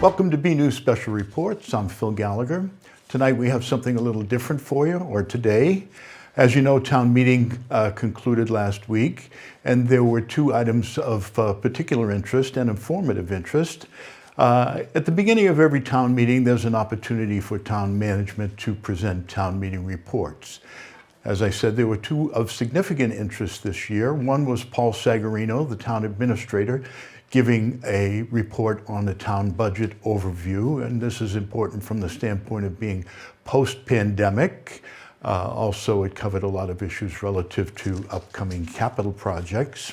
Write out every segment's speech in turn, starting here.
Welcome to BNEWS Special Reports. I'm Phil Gallagher. Tonight we have something a little different for you, or today. As you know, town meeting concluded last week, and there were two items of particular interest and informative interest. At the beginning of every town meeting, there's an opportunity for town management to present town meeting reports. As I said, there were two of significant interest this year. One was Paul Sagarino, the town administrator, giving a report on the town budget overview, and this is important from the standpoint of being post-pandemic. Also, it covered a lot of issues relative to upcoming capital projects.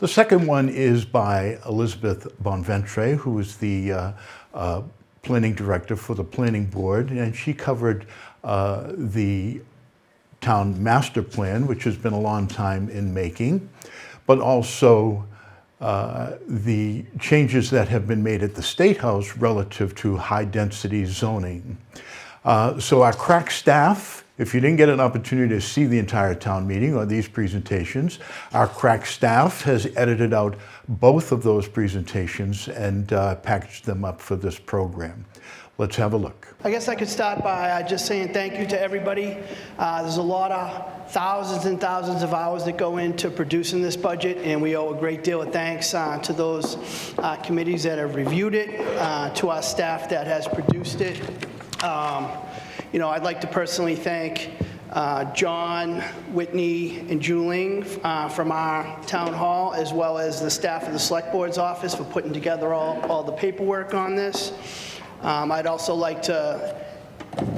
The second one is by Elizabeth Bonventre, who is the planning director for the planning board, and she covered the town master plan, which has been a long time in making, but also the changes that have been made at the State House relative to high-density zoning. So our crack staff, if you didn't get an opportunity to see the entire town meeting or these presentations, our crack staff has edited out both of those presentations and packaged them up for this program. Let's have a look. I guess I could start by just saying thank you to everybody. There's a lot of thousands and thousands of hours that go into producing this budget, and we owe a great deal of thanks to those committees that have reviewed it, to our staff that has produced it. You know, I'd like to personally thank John, Whitney, and Juling from our town hall, as well as the staff of the Select Board's office for putting together all the paperwork on this. I'd also like to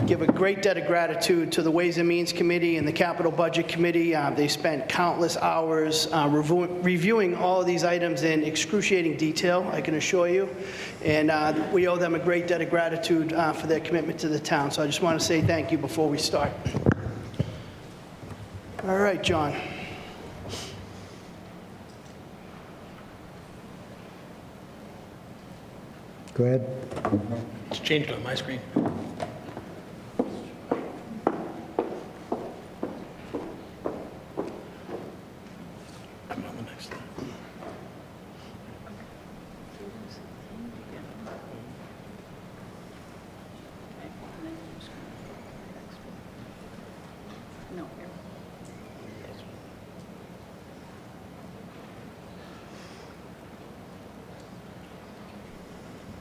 give a great debt of gratitude to the Ways and Means Committee and the Capital Budget Committee. They spent countless hours reviewing all of these items in excruciating detail, I can assure you. And we owe them a great debt of gratitude for their commitment to the town. So I just want to say thank you before we start. All right, John. Go ahead. It's changed on my screen. I'm on the next line.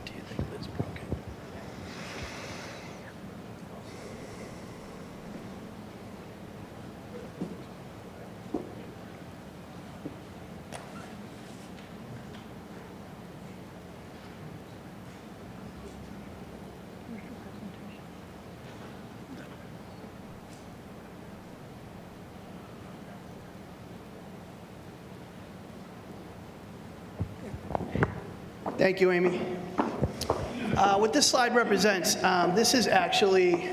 Do you think that's broken? Thank you, Amy. What this slide represents, this is actually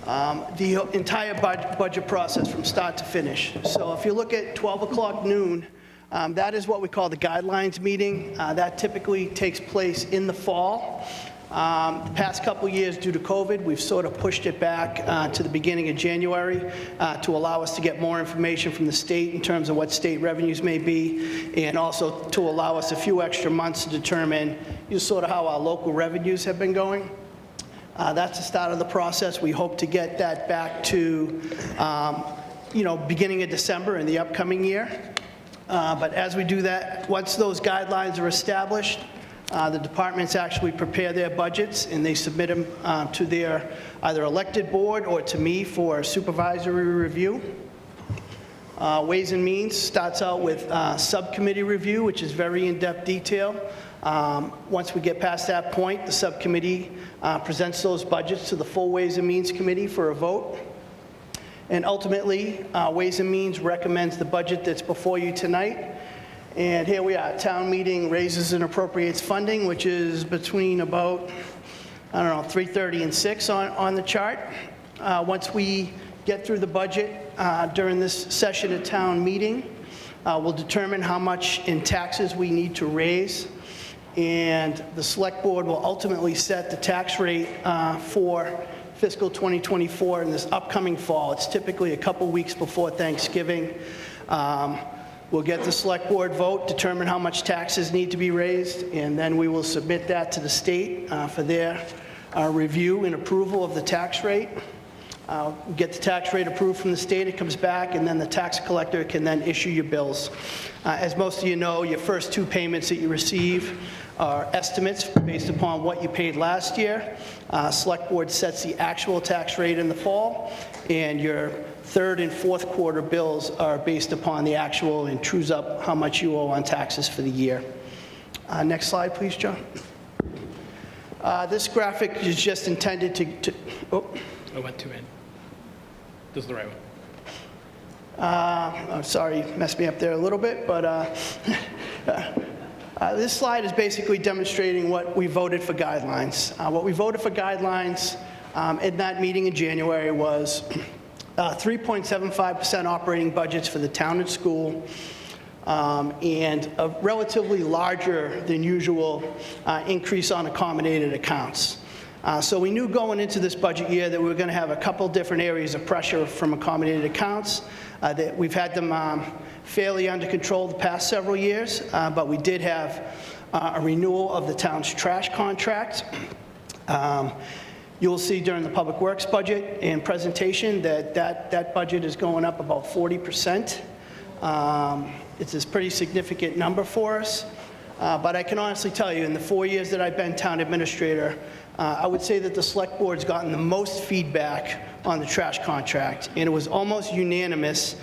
the entire budget process from start to finish. So if you look at 12 o'clock noon, that is what we call the guidelines meeting. That typically takes place in the fall. The past couple years, due to COVID, we've sort of pushed it back to the beginning of January to allow us to get more information from the state in terms of what state revenues may be, and also to allow us a few extra months to determine sort of how our local revenues have been going. That's the start of the process. We hope to get that back to, beginning of December in the upcoming year. But as we do that, once those guidelines are established, the departments actually prepare their budgets and they submit them to their either elected board or to me for supervisory review. Ways and Means starts out with subcommittee review, which is very in-depth detail. Once we get past that point, the subcommittee presents those budgets to the full Ways and Means Committee for a vote. And ultimately, Ways and Means recommends the budget that's before you tonight. And here we are, town meeting raises and appropriates funding, which is between about, 3:30 and 6 on the chart. Once we get through the budget during this session of town meeting, we'll determine how much in taxes we need to raise. And the select board will ultimately set the tax rate for fiscal 2024 in this upcoming fall. It's typically a couple weeks before Thanksgiving. We'll get the select board vote, determine how much taxes need to be raised, and then we will submit that to the state for their review and approval of the tax rate. Get the tax rate approved from the state, it comes back, and then the tax collector can then issue your bills. As most of you know, your first two payments that you receive are estimates based upon what you paid last year. Select board sets the actual tax rate in the fall, and your third and fourth quarter bills are based upon the actual and trues up how much you owe on taxes for the year. Next slide, please, John. This graphic is just intended to I went too in. This is the right one. I'm sorry, you messed me up there a little bit, but this slide is basically demonstrating what we voted for guidelines. What we voted for guidelines in that meeting in January was 3.75% operating budgets for the town and school, and a relatively larger than usual increase on accommodated accounts. So we knew going into this budget year that we were going to have a couple different areas of pressure from accommodated accounts. That we've had them fairly under control the past several years, but we did have a renewal of the town's trash contract. You'll see during the Public Works budget and presentation that budget is going up about 40%. It's a pretty significant number for us. But I can honestly tell you, in the 4 years that I've been town administrator, I would say that the select board's gotten the most feedback on the trash contract, and it was almost unanimous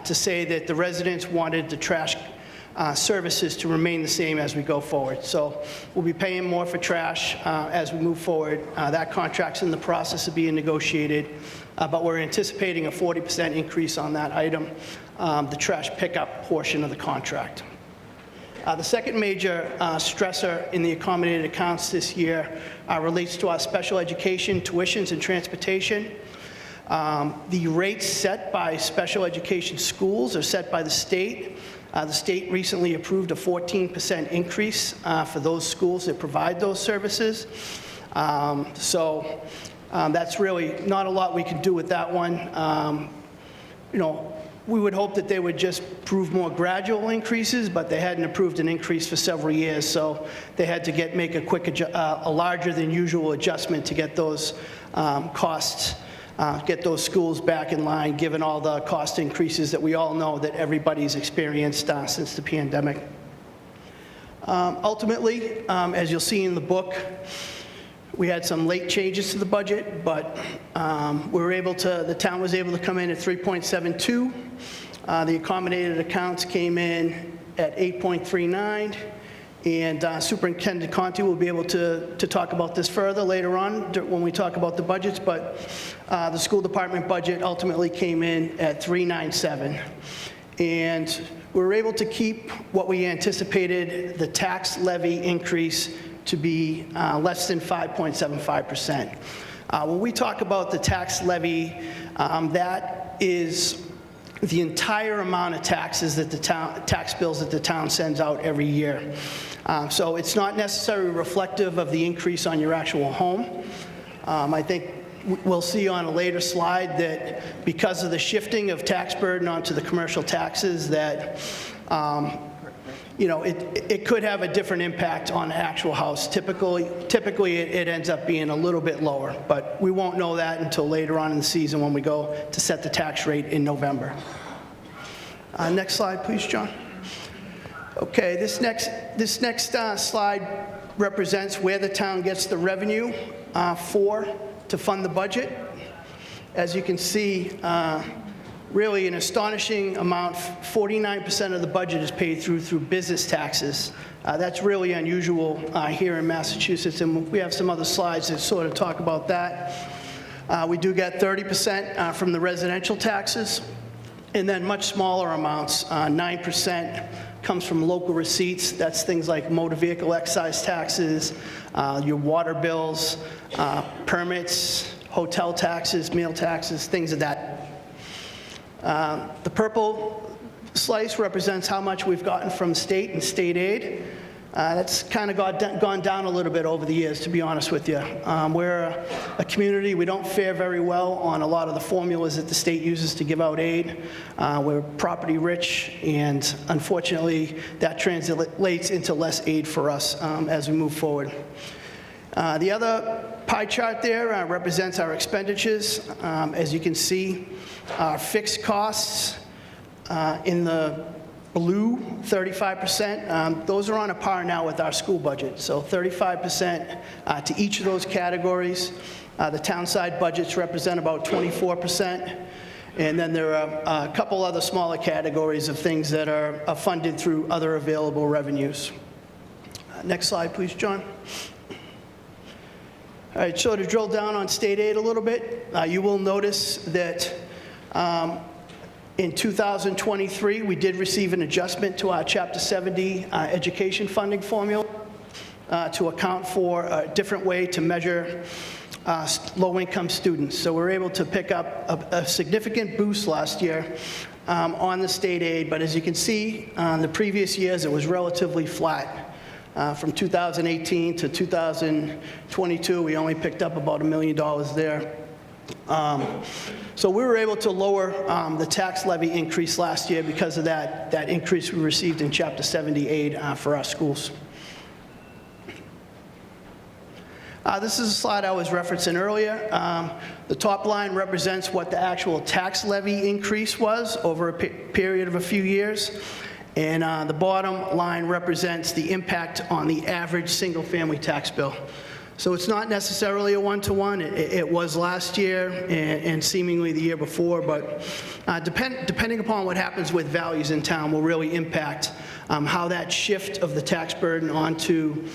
to say that the residents wanted the trash services to remain the same as we go forward. So we'll be paying more for trash as we move forward. That contract's in the process of being negotiated, but we're anticipating a 40% increase on that item, the trash pickup portion of the contract. The second major stressor in the accommodated accounts this year relates to our special education tuitions and transportation. The rates set by special education schools are set by the state. The state recently approved a 14% increase for those schools that provide those services. So that's really not a lot we can do with that one. We would hope that they would just approve more gradual increases, but they hadn't approved an increase for several years, so they had to make a larger than usual adjustment to get those costs, get those schools back in line, given all the cost increases that we all know that everybody's experienced since the pandemic. Ultimately, as you'll see in the book, we had some late changes to the budget, but the town was able to come in at 3.72. The accommodated accounts came in at 8.39, and Superintendent Conti will be able to talk about this further later on when we talk about the budgets, but the school department budget ultimately came in at 397. And we were able to keep what we anticipated, the tax levy increase, to be less than 5.75%. When we talk about the tax levy, that is the entire amount of taxes that the town, tax bills that the town sends out every year. So it's not necessarily reflective of the increase on your actual home. I think we'll see on a later slide that because of the shifting of tax burden onto the commercial taxes, that it could have a different impact on the actual house. Typically it ends up being a little bit lower, but we won't know that until later on in the season when we go to set the tax rate in November. Next slide, please, John. Okay, this next slide represents where the town gets the revenue to fund the budget. As you can see, really an astonishing amount, 49% of the budget is paid through business taxes. That's really unusual here in Massachusetts, and we have some other slides that sort of talk about that. We do get 30% from the residential taxes, and then much smaller amounts, 9% comes from local receipts. That's things like motor vehicle excise taxes, your water bills, permits, hotel taxes, meal taxes, things of that. The purple slice represents how much we've gotten from state and state aid. That's kind of gone down a little bit over the years, to be honest with you. We're a community, we don't fare very well on a lot of the formulas that the state uses to give out aid. We're property rich, and unfortunately, that translates into less aid for us as we move forward. The other pie chart there represents our expenditures. As you can see, our fixed costs in the blue, 35%, those are on a par now with our school budget. So 35% to each of those categories. The town side budgets represent about 24%. And then there are a couple other smaller categories of things that are funded through other available revenues. Next slide, please, John. All right, so to drill down on state aid a little bit, you will notice that in 2023, we did receive an adjustment to our Chapter 70 education funding formula to account for a different way to measure low-income students. So we're able to pick up a significant boost last year on the state aid, but as you can see, the previous years, it was relatively flat. From 2018 to 2022, we only picked up about $1 million there. So we were able to lower the tax levy increase last year because of that increase we received in Chapter 70 aid for our schools. This is a slide I was referencing earlier. The top line represents what the actual tax levy increase was over a period of a few years. And the bottom line represents the impact on the average single-family tax bill. So it's not necessarily a one-to-one. It was last year and seemingly the year before, but depending upon what happens with values in town will really impact how that shift of the tax burden onto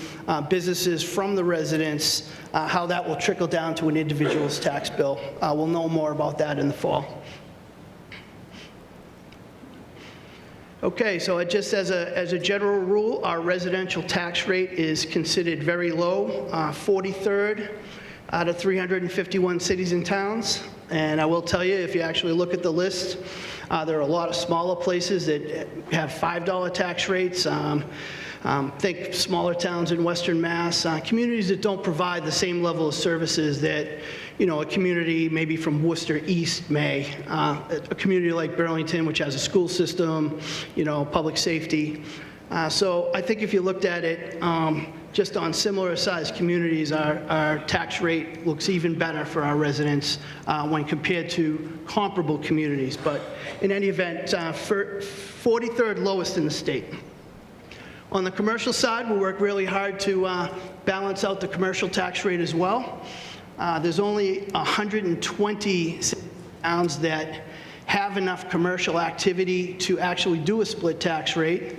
businesses from the residents, how that will trickle down to an individual's tax bill. We'll know more about that in the fall. Okay, so just as a general rule, our residential tax rate is considered very low, 43rd out of 351 cities and towns. And I will tell you, if you actually look at the list, there are a lot of smaller places that have $5 tax rates. Think smaller towns in Western Mass, communities that don't provide the same level of services that, a community maybe from Worcester East may. A community like Burlington, which has a school system, public safety. So I think if you looked at it just on similar sized communities, our tax rate looks even better for our residents when compared to comparable communities. But in any event, 43rd lowest in the state. On the commercial side, we work really hard to balance out the commercial tax rate as well. There's only 120 towns that have enough commercial activity to actually do a split tax rate.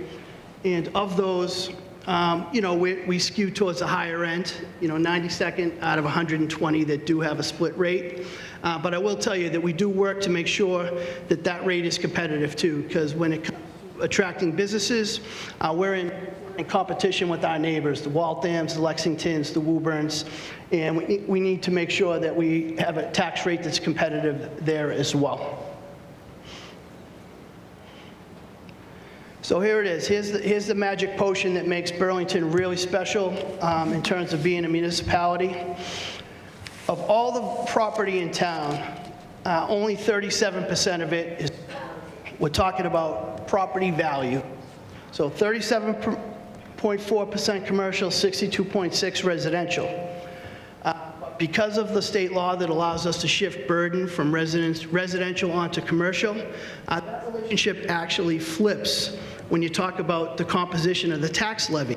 And of those, we skew towards the higher end, 92nd out of 120 that do have a split rate. But I will tell you that we do work to make sure that that rate is competitive too, because when it comes to attracting businesses, we're in competition with our neighbors, the Walthams, the Lexingtons, the Woburns, and we need to make sure that we have a tax rate that's competitive there as well. So here it is. Here's the magic potion that makes Burlington really special in terms of being a municipality. Of all the property in town, only 37% of it is, we're talking about property value. So 37.4% commercial, 62.6% residential. Because of the state law that allows us to shift burden from residential onto commercial, that relationship actually flips when you talk about the composition of the tax levy.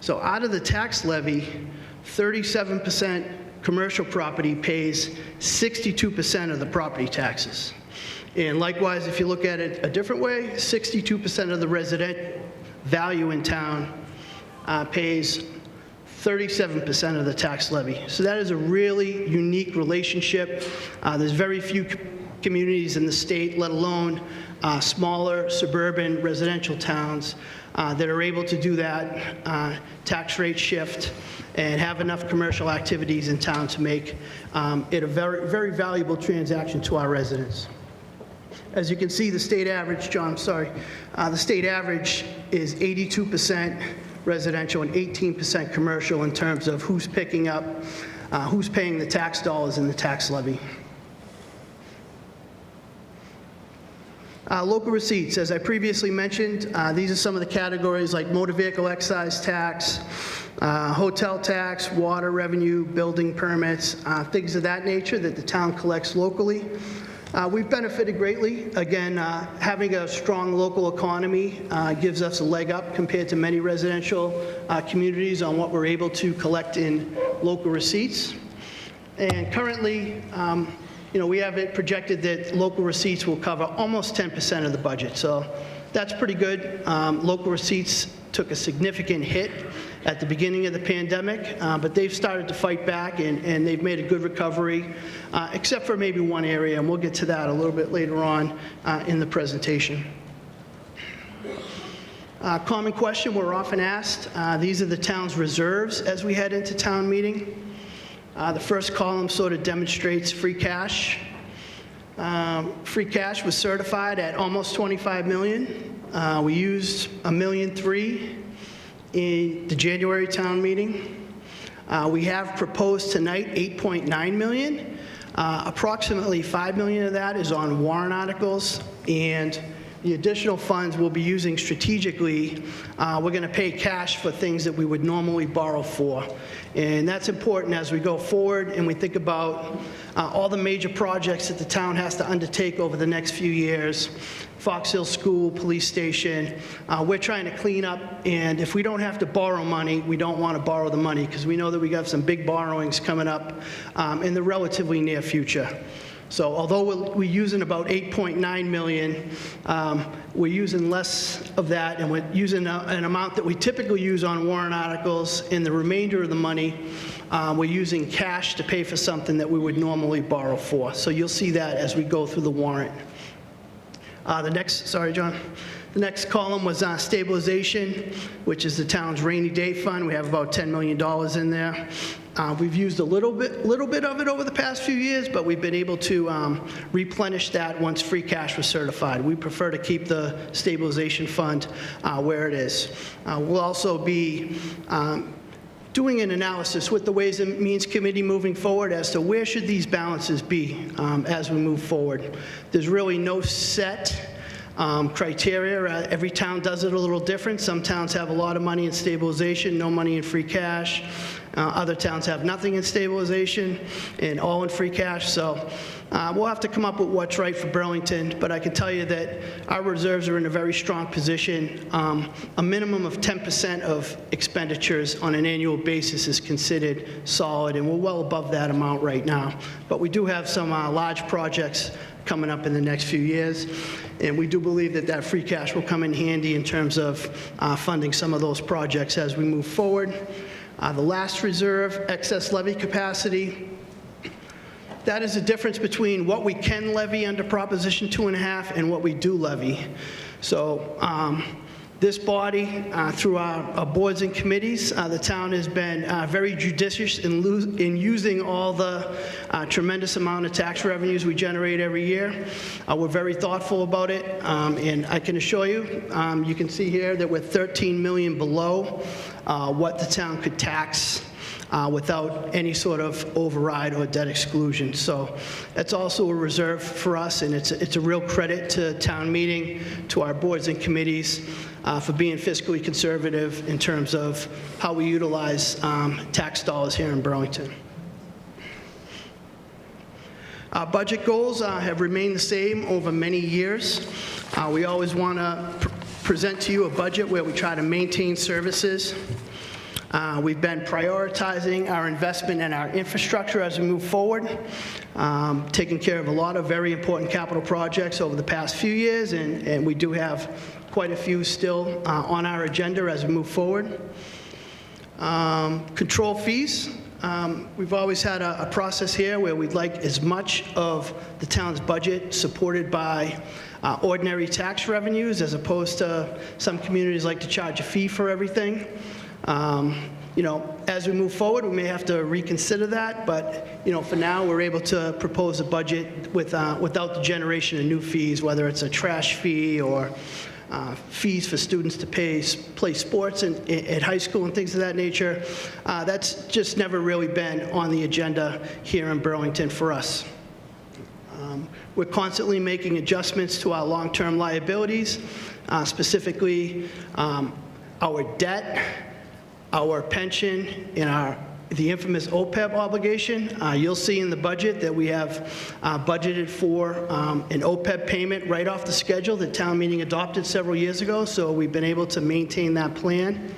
So out of the tax levy, 37% commercial property pays 62% of the property taxes. And likewise, if you look at it a different way, 62% of the resident value in town pays 37% of the tax levy. So that is a really unique relationship. There's very few communities in the state, let alone smaller suburban residential towns that are able to do that tax rate shift and have enough commercial activities in town to make it a very, very valuable transaction to our residents. As you can see, the state average, John, I'm sorry, the state average is 82% residential and 18% commercial in terms of who's picking up, who's paying the tax dollars in the tax levy. Local receipts, as I previously mentioned, these are some of the categories like motor vehicle excise tax, hotel tax, water revenue, building permits, things of that nature that the town collects locally. We've benefited greatly. Again, having a strong local economy gives us a leg up compared to many residential communities on what we're able to collect in local receipts. And currently, we have it projected that local receipts will cover almost 10% of the budget. So that's pretty good. Local receipts took a significant hit at the beginning of the pandemic, but they've started to fight back, and they've made a good recovery, except for maybe one area, and we'll get to that a little bit later on in the presentation. Common question we're often asked, these are the town's reserves as we head into town meeting. The first column sort of demonstrates free cash. Free cash was certified at almost 25 million. We used $1.3 million in the January town meeting. We have proposed tonight $8.9 million. Approximately $5 million of that is on warrant articles, and the additional funds we'll be using strategically. We're going to pay cash for things that we would normally borrow for. And that's important as we go forward and we think about all the major projects that the town has to undertake over the next few years. Fox Hill School, Police Station. We're trying to clean up, and if we don't have to borrow money, we don't want to borrow the money because we know that we got some big borrowings coming up in the relatively near future. So although we're using about $8.9 million, we're using less of that, and we're using an amount that we typically use on warrant articles, and the remainder of the money, we're using cash to pay for something that we would normally borrow for. So you'll see that as we go through the warrant. The next column was stabilization, which is the town's rainy day fund. We have about $10 million in there. We've used a little bit of it over the past few years, but we've been able to replenish that once free cash was certified. We prefer to keep the stabilization fund where it is. We'll also be doing an analysis with the Ways and Means Committee moving forward as to where should these balances be as we move forward. There's really no set criteria. Every town does it a little different. Some towns have a lot of money in stabilization, no money in free cash. Other towns have nothing in stabilization and all in free cash. So we'll have to come up with what's right for Burlington, but I can tell you that our reserves are in a very strong position. A minimum of 10% of expenditures on an annual basis is considered solid, and we're well above that amount right now. But we do have some large projects coming up in the next few years, and we do believe that that free cash will come in handy in terms of funding some of those projects as we move forward. The last reserve, excess levy capacity. That is the difference between what we can levy under Proposition 2.5 and what we do levy. So this body, through our boards and committees, the town has been very judicious in using all the tremendous amount of tax revenues we generate every year. We're very thoughtful about it, and I can assure you, you can see here that we're 13 million below what the town could tax without any sort of override or debt exclusion. So that's also a reserve for us, and it's a real credit to town meeting, to our boards and committees for being fiscally conservative in terms of how we utilize tax dollars here in Burlington. Our budget goals have remained the same over many years. We always want to present to you a budget where we try to maintain services. We've been prioritizing our investment in our infrastructure as we move forward, taking care of a lot of very important capital projects over the past few years, and we do have quite a few still on our agenda as we move forward. Control fees. We've always had a process here where we'd like as much of the town's budget supported by ordinary tax revenues, as opposed to some communities like to charge a fee for everything. As we move forward, we may have to reconsider that, but for now, we're able to propose a budget without the generation of new fees, whether it's a trash fee or fees for students to play sports at high school and things of that nature. That's just never really been on the agenda here in Burlington for us. We're constantly making adjustments to our long-term liabilities, specifically our debt, our pension, and the infamous OPEB obligation. You'll see in the budget that we have budgeted for an OPEB payment right off the schedule that town meeting adopted several years ago, so we've been able to maintain that plan.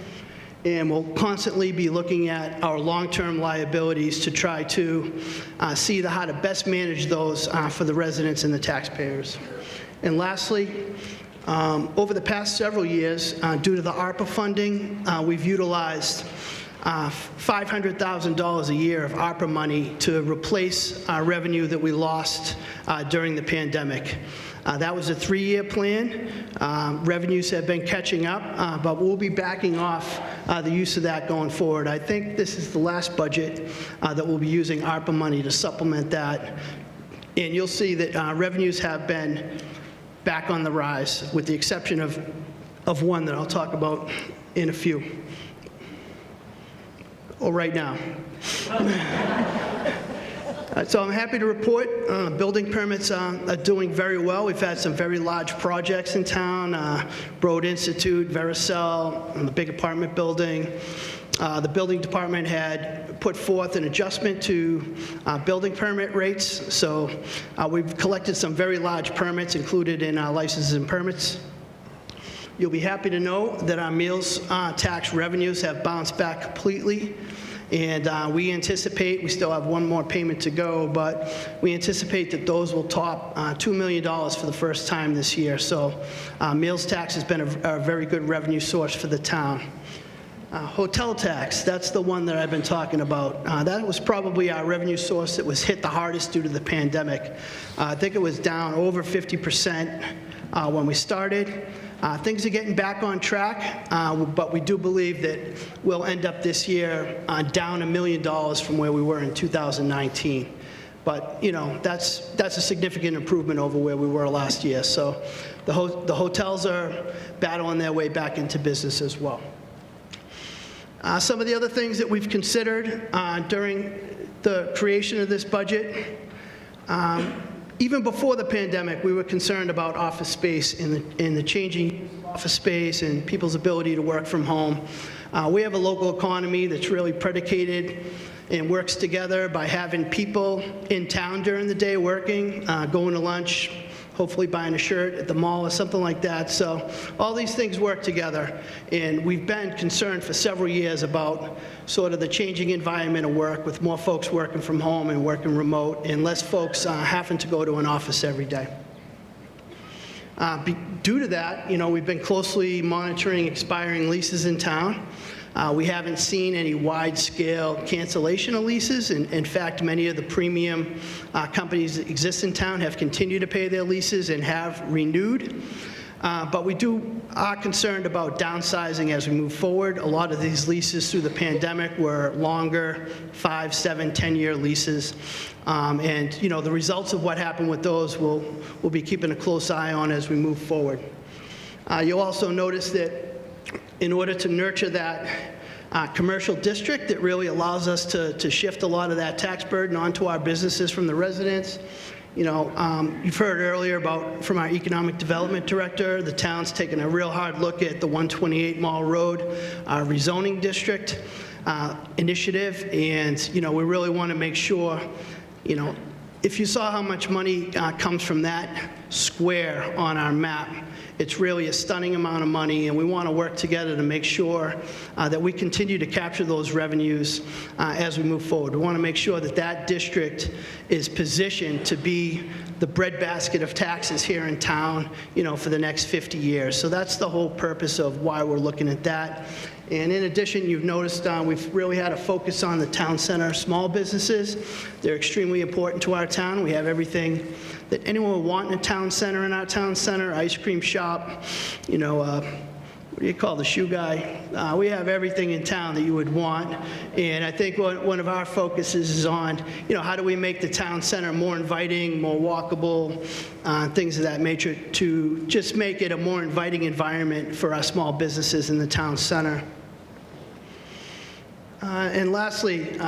And we'll constantly be looking at our long-term liabilities to try to see how to best manage those for the residents and the taxpayers. And lastly, over the past several years, due to the ARPA funding, we've utilized $500,000 a year of ARPA money to replace our revenue that we lost during the pandemic. That was a 3-year plan. Revenues have been catching up, but we'll be backing off the use of that going forward. I think this is the last budget that we'll be using ARPA money to supplement that. And you'll see that revenues have been back on the rise, with the exception of one that I'll talk about in a few. Or right now. So I'm happy to report building permits are doing very well. We've had some very large projects in town, Broad Institute, Vericel, and the big apartment building. The building department had put forth an adjustment to building permit rates, so we've collected some very large permits included in our licenses and permits. You'll be happy to know that our meals tax revenues have bounced back completely. And we anticipate, we still have one more payment to go, but we anticipate that those will top $2 million for the first time this year. So meals tax has been a very good revenue source for the town. Hotel tax, that's the one that I've been talking about. That was probably our revenue source that was hit the hardest due to the pandemic. I think it was down over 50% when we started. Things are getting back on track, but we do believe that we'll end up this year down $1 million from where we were in 2019. But, you know, that's a significant improvement over where we were last year. So the hotels are battling their way back into business as well. Some of the other things that we've considered during the creation of this budget, even before the pandemic, we were concerned about office space in the changing office space and people's ability to work from home. We have a local economy that's really predicated and works together by having people in town during the day working, going to lunch, hopefully buying a shirt at the mall or something like that. So all these things work together, and we've been concerned for several years about sort of the changing environment of work, with more folks working from home and working remote, and less folks having to go to an office every day. Due to that, you know, we've been closely monitoring expiring leases in town. We haven't seen any wide-scale cancellation of leases. In fact, many of the premium companies that exist in town have continued to pay their leases and have renewed. But we are concerned about downsizing as we move forward. A lot of these leases through the pandemic were longer, 5, 7, 10-year leases. And, you know, the results of what happened with those we'll be keeping a close eye on as we move forward. You'll also notice that in order to nurture that commercial district that really allows us to shift a lot of that tax burden onto our businesses from the residents. You know, you've heard earlier from our economic development director, the town's taken a real hard look at the 128 Mall Road rezoning district initiative, and, you know, we really want to make sure, you know, if you saw how much money comes from that square on our map, it's really a stunning amount of money, and we want to work together to make sure that we continue to capture those revenues as we move forward. We want to make sure that that district is positioned to be the breadbasket of taxes here in town, you know, for the next 50 years. So that's the whole purpose of why we're looking at that. And in addition, you've noticed we've really had a focus on the town center small businesses. They're extremely important to our town. We have everything that anyone would want in a town center, in our town center: ice cream shop, you know, what do you call the shoe guy? We have everything in town that you would want, and I think one of our focuses is on, how do we make the town center more inviting, more walkable, things of that nature, to just make it a more inviting environment for our small businesses in the town center. And lastly,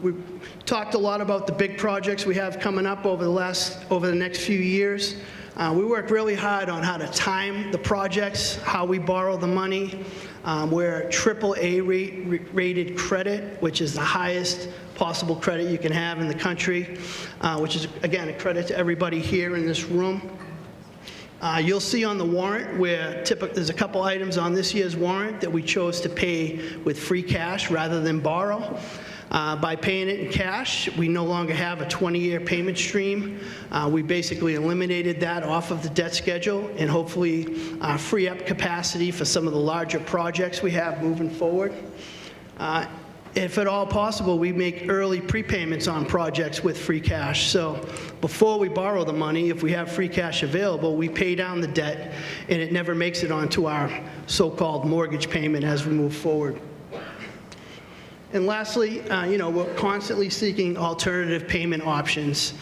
we've talked a lot about the big projects we have coming up over the next few years. We work really hard on how to time the projects, how we borrow the money. We're AAA rated credit, which is the highest possible credit you can have in the country, which is, again, a credit to everybody here in this room. You'll see on the warrant where there's a couple items on this year's warrant that we chose to pay with free cash rather than borrow. By paying it in cash, we no longer have a 20-year payment stream. We basically eliminated that off of the debt schedule and hopefully free up capacity for some of the larger projects we have moving forward. If at all possible, we make early prepayments on projects with free cash. So before we borrow the money, if we have free cash available, we pay down the debt, and it never makes it onto our so-called mortgage payment as we move forward. And lastly, we're constantly seeking alternative payment options.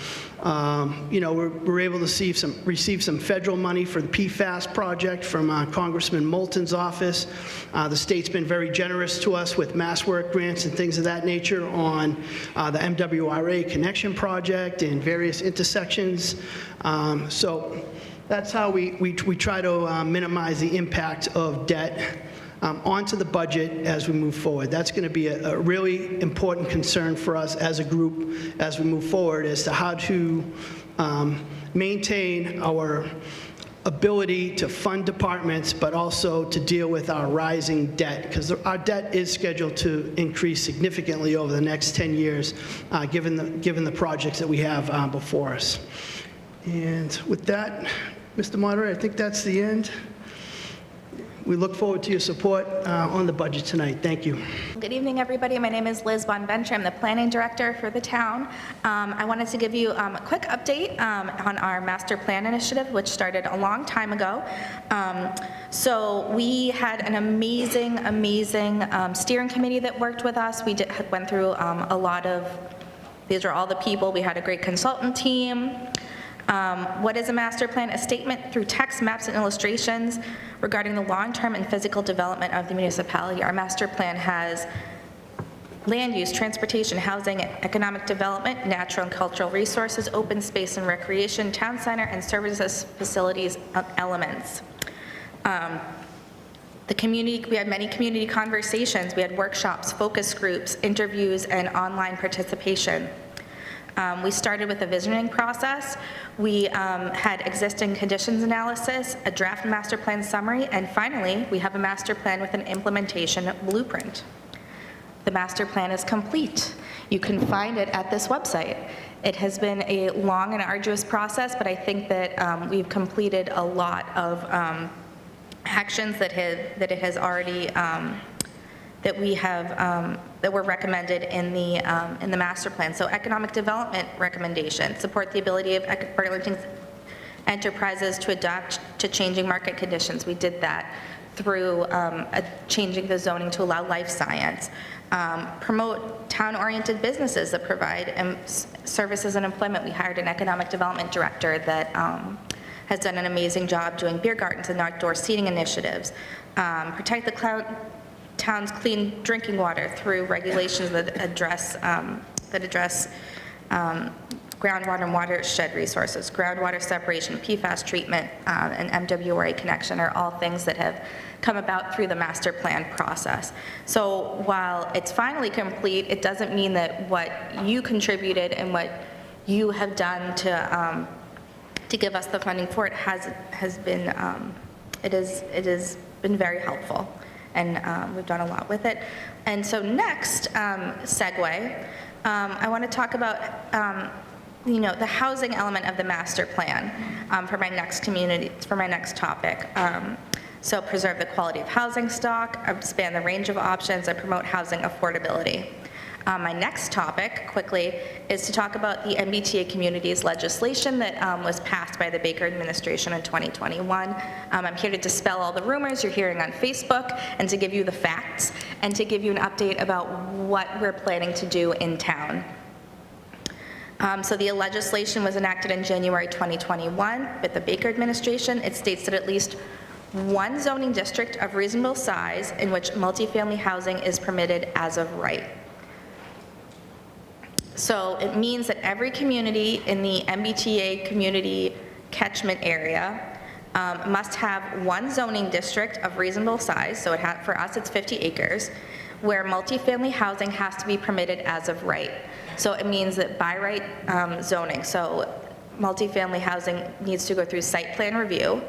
We're able to receive some federal money for the PFAS project from Congressman Moulton's office. The state's been very generous to us with mass work grants and things of that nature on the MWRA connection project and various intersections. So that's how we try to minimize the impact of debt onto the budget as we move forward. That's going to be a really important concern for us as a group as we move forward as to how to maintain our ability to fund departments, but also to deal with our rising debt, because our debt is scheduled to increase significantly over the next 10 years, given the projects that we have before us. And with that, Mr. Moderator, I think that's the end. We look forward to your support on the budget tonight. Thank you. Good evening, everybody. My name is Liz Bonventure. I'm the planning director for the town. I wanted to give you a quick update on our master plan initiative, which started a long time ago. So we had an amazing steering committee that worked with us. We went through a lot of, these are all the people. We had a great consultant team. What is a master plan? A statement through text, maps, and illustrations regarding the long-term and physical development of the municipality. Our master plan has land use, transportation, housing, economic development, natural and cultural resources, open space and recreation, town center, and services facilities elements. The community, we had many community conversations. We had workshops, focus groups, interviews, and online participation. We started with a visioning process. We had existing conditions analysis, a draft master plan summary, and finally, we have a master plan with an implementation blueprint. The master plan is complete. You can find it at this website. It has been a long and arduous process, but I think that we've completed a lot of actions that it has already that were recommended in the master plan. So economic development recommendation, support the ability of Burlington's enterprises to adapt to changing market conditions. We did that through changing the zoning to allow life science. Promote town-oriented businesses that provide services and employment. We hired an economic development director that has done an amazing job doing beer gardens and outdoor seating initiatives. Protect the town's clean drinking water through regulations that address groundwater and watershed resources. Groundwater separation, PFAS treatment, and MWRA connection are all things that have come about through the master plan process. So while it's finally complete, it doesn't mean that what you contributed and what you have done to give us the funding for it has been very helpful. And we've done a lot with it. And so next, segue, I want to talk about the housing element of the master plan for my next topic. So preserve the quality of housing stock, expand the range of options, and promote housing affordability. My next topic, quickly, is to talk about the MBTA communities legislation that was passed by the Baker administration in 2021. I'm here to dispel all the rumors you're hearing on Facebook and to give you the facts and to give you an update about what we're planning to do in town. So the legislation was enacted in January 2021 with the Baker administration. It states that at least one zoning district of reasonable size in which multifamily housing is permitted as of right. So it means that every community in the MBTA community catchment area must have one zoning district of reasonable size, so for us it's 50 acres, where multifamily housing has to be permitted as of right. So it means that by right zoning, so multifamily housing needs to go through site plan review.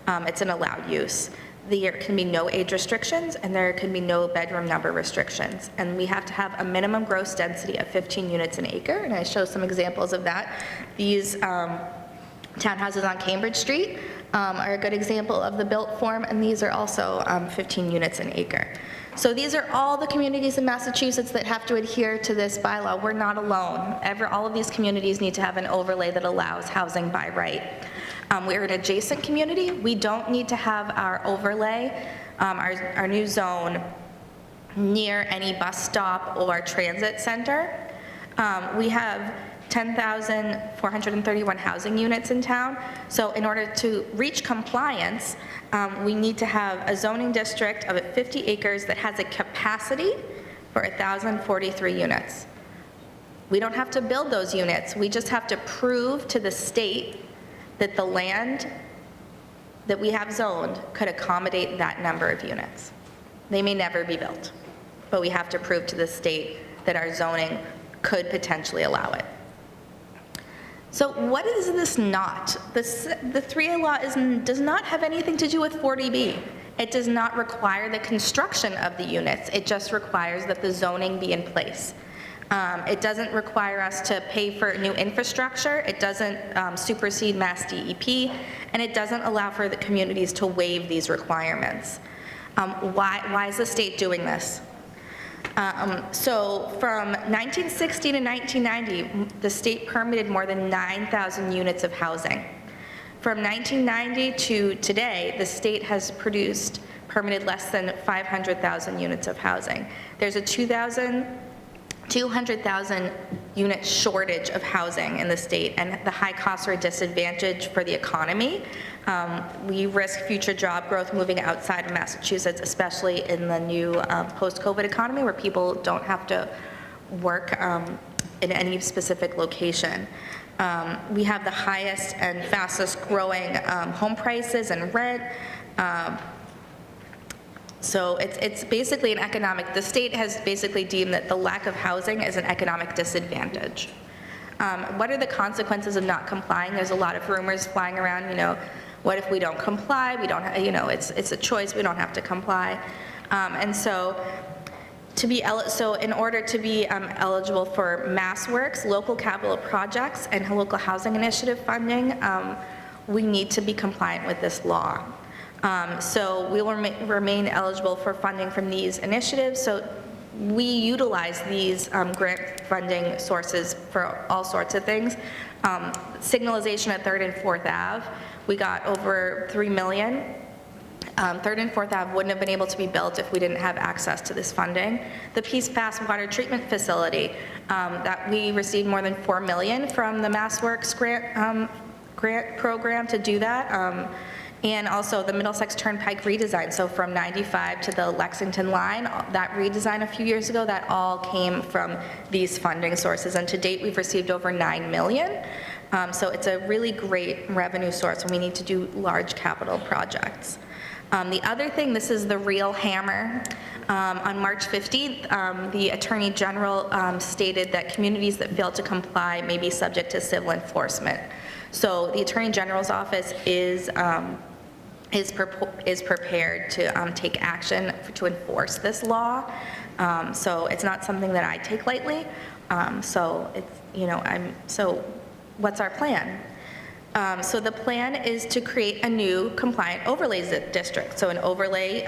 It's an allowed use. There can be no age restrictions and there can be no bedroom number restrictions. And we have to have a minimum gross density of 15 units an acre, and I show some examples of that. These townhouses on Cambridge Street are a good example of the built form, and these are also 15 units an acre. So these are all the communities in Massachusetts that have to adhere to this bylaw. We're not alone. All of these communities need to have an overlay that allows housing by right. We're an adjacent community. We don't need to have our overlay, our new zone, near any bus stop or transit center. We have 10,431 housing units in town. So in order to reach compliance, we need to have a zoning district of 50 acres that has a capacity for 1,043 units. We don't have to build those units. We just have to prove to the state that the land that we have zoned could accommodate that number of units. They may never be built, but we have to prove to the state that our zoning could potentially allow it. So what is this not? The 3A law does not have anything to do with 40B. It does not require the construction of the units. It just requires that the zoning be in place. It doesn't require us to pay for new infrastructure. It doesn't supersede Mass DEP, and it doesn't allow for the communities to waive these requirements. Why is the state doing this? So from 1960 to 1990, the state permitted more than 9,000 units of housing. From 1990 to today, the state has permitted less than 500,000 units of housing. There's a 200,000 unit shortage of housing in the state, and the high costs are a disadvantage for the economy. We risk future job growth moving outside of Massachusetts, especially in the new post-COVID economy where people don't have to work in any specific location. We have the highest and fastest growing home prices and rent. So it's basically an economic, the state has basically deemed that the lack of housing is an economic disadvantage. What are the consequences of not complying? There's a lot of rumors flying around, what if we don't comply? We don't, it's a choice, we don't have to comply. And so in order to be eligible for MassWorks, local capital projects, and local housing initiative funding, we need to be compliant with this law. So we will remain eligible for funding from these initiatives. So we utilize these grant funding sources for all sorts of things. Signalization at 3rd and 4th Ave, we got over $3 million. 3rd and 4th Ave wouldn't have been able to be built if we didn't have access to this funding. The Peace Pass water treatment facility, that we received more than $4 million from the MassWorks grant program to do that. And also the Middlesex Turnpike redesign. So from 95 to the Lexington line, that redesign a few years ago, that all came from these funding sources. And to date, we've received over $9 million. So it's a really great revenue source when we need to do large capital projects. The other thing, this is the real hammer. On March 15th, the Attorney General stated that communities that fail to comply may be subject to civil enforcement. So the Attorney General's office is prepared to take action to enforce this law. So it's not something that I take lightly. So it's, so what's our plan? So the plan is to create a new compliant overlay district. So an overlay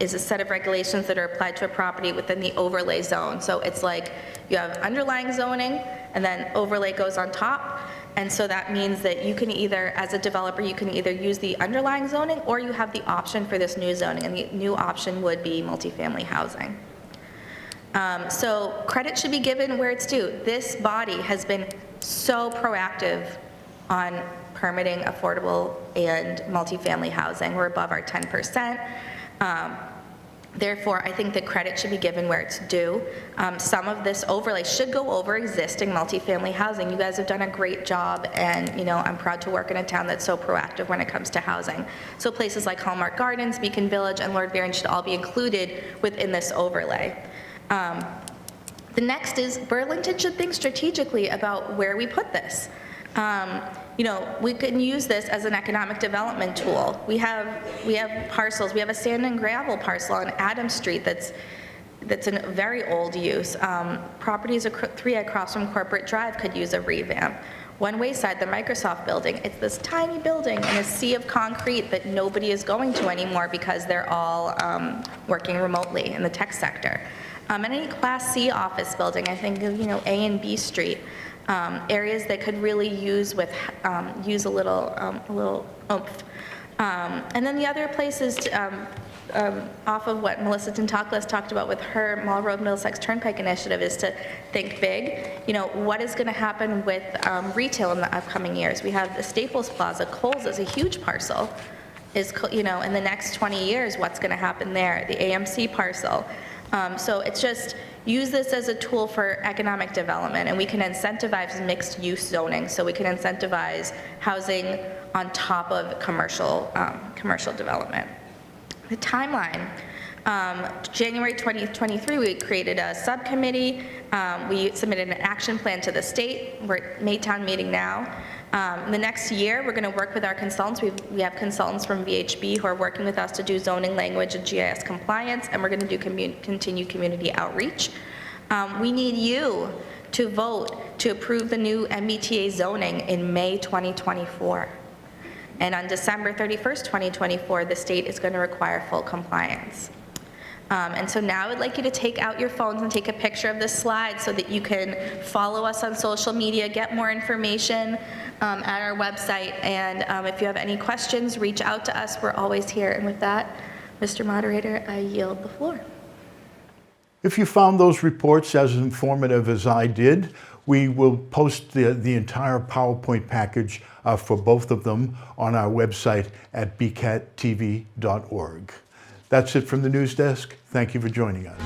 is a set of regulations that are applied to a property within the overlay zone. So it's like you have underlying zoning, and then overlay goes on top. And so that means that you can either, as a developer, you can either use the underlying zoning, or you have the option for this new zoning, and the new option would be multifamily housing. So credit should be given where it's due. This body has been so proactive on permitting affordable and multifamily housing. We're above our 10%. Therefore, I think that credit should be given where it's due. Some of this overlay should go over existing multifamily housing. You guys have done a great job, and I'm proud to work in a town that's so proactive when it comes to housing. So places like Hallmark Gardens, Beacon Village, and Lord Byron should all be included within this overlay. The next is Burlington should think strategically about where we put this. We can use this as an economic development tool. We have parcels. We have a sand and gravel parcel on Adams Street that's in very old use. Properties 3 across from Corporate Drive could use a revamp. One Wayside, the Microsoft building, it's this tiny building in a sea of concrete that nobody is going to anymore because they're all working remotely in the tech sector. And any Class C office building, I think of A and B Street. Areas that could really use a little oomph. And then the other places off of what Melissa Tentaklis talked about with her Mall Road Middlesex Turnpike initiative is to think big. What is going to happen with retail in the upcoming years? We have the Staples Plaza. Kohl's is a huge parcel. In the next 20 years, what's going to happen there? The AMC parcel. So it's just use this as a tool for economic development, and we can incentivize mixed use zoning. So we can incentivize housing on top of commercial development. The timeline. January 2023, we created a subcommittee. We submitted an action plan to the state. We're at Maytown meeting now. The next year, we're going to work with our consultants. We have consultants from VHB who are working with us to do zoning, language, and GIS compliance, and we're going to do continue community outreach. We need you to vote to approve the new MBTA zoning in May 2024. And on December 31st, 2024, the state is going to require full compliance. And so now I would like you to take out your phones and take a picture of this slide so that you can follow us on social media, get more information at our website, and if you have any questions, reach out to us. We're always here. And with that, Mr. Moderator, I yield the floor. If you found those reports as informative as I did, we will post the entire PowerPoint package for both of them on our website at bcattv.org. That's it from the news desk. Thank you for joining us.